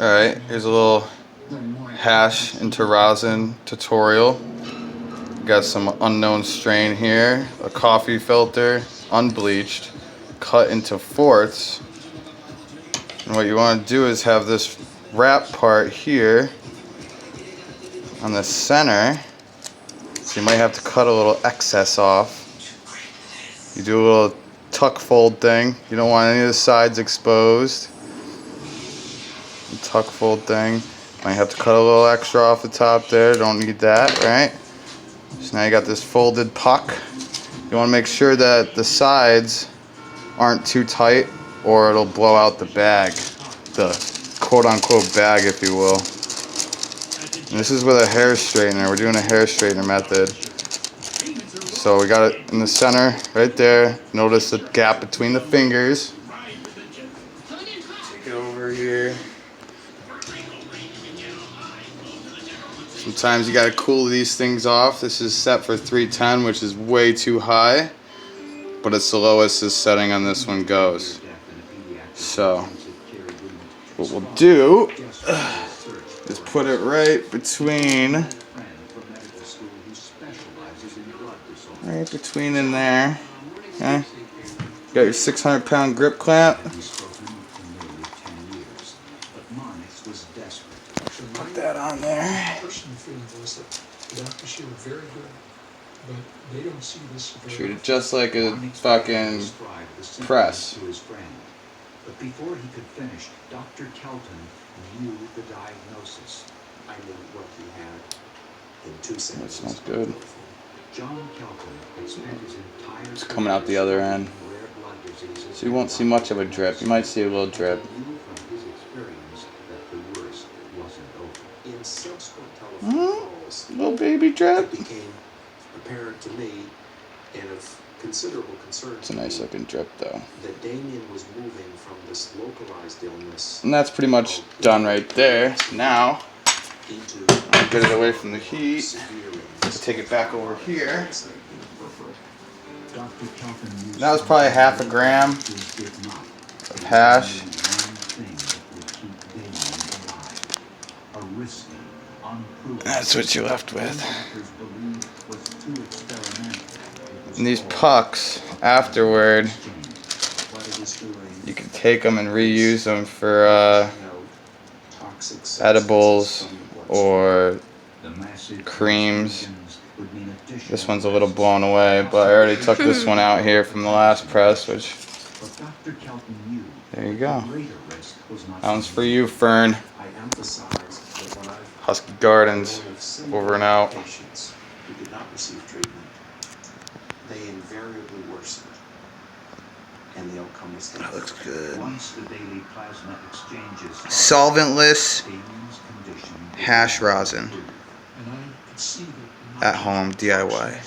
Alright, here's a little hash into rosin tutorial. Got some unknown strain here, a coffee filter, unbleached, cut into fourths. And what you want to do is have this wrap part here on the center. So you might have to cut a little excess off. You do a little tuck fold thing. You don't want any of the sides exposed. Tuck fold thing. Might have to cut a little extra off the top there. Don't need that, right? So now you got this folded puck. You want to make sure that the sides aren't too tight or it'll blow out the bag. The quote-unquote bag, if you will. And this is with a hair straightener. We're doing a hair straightener method. So we got it in the center, right there. Notice the gap between the fingers. Take it over here. Sometimes you gotta cool these things off. This is set for 310, which is way too high, but it's the lowest this setting on this one goes. So what we'll do is put it right between in there. Okay. Got your 600-pound grip clamp. Put that on there. Treat it just like a fucking press. But before he could finish, Dr. Kelton knew the diagnosis. I knew what he had in 2 seconds. That smells good. John Kelton had spent his entire It's coming out the other end. So you won't see much of a drip. You might see a little drip. In subsequent telephone calls, Little baby drip. it became apparent to me and of considerable concern It's a nice looking drip though. that Damien was moving from this localized illness And that's pretty much done right there. Now, into I'll get it away from the heat. severe Let's take it back over here. Dr. Kelton used That was probably half a gram of hash. That's what you're left with. And these pucks, afterward, you can take them and reuse them for edibles or creams. This one's a little blown away, but I already took this one out here from the last press, which, there you go. That one's for you, Fern. HuskyGardens, over and out. Patients who did not receive treatment, they invariably worsened, and the outcome was death. That looks good. Once the daily plasma exchanges Solventless Damien's condition Hash Rosin. and I could see that At home, DIY.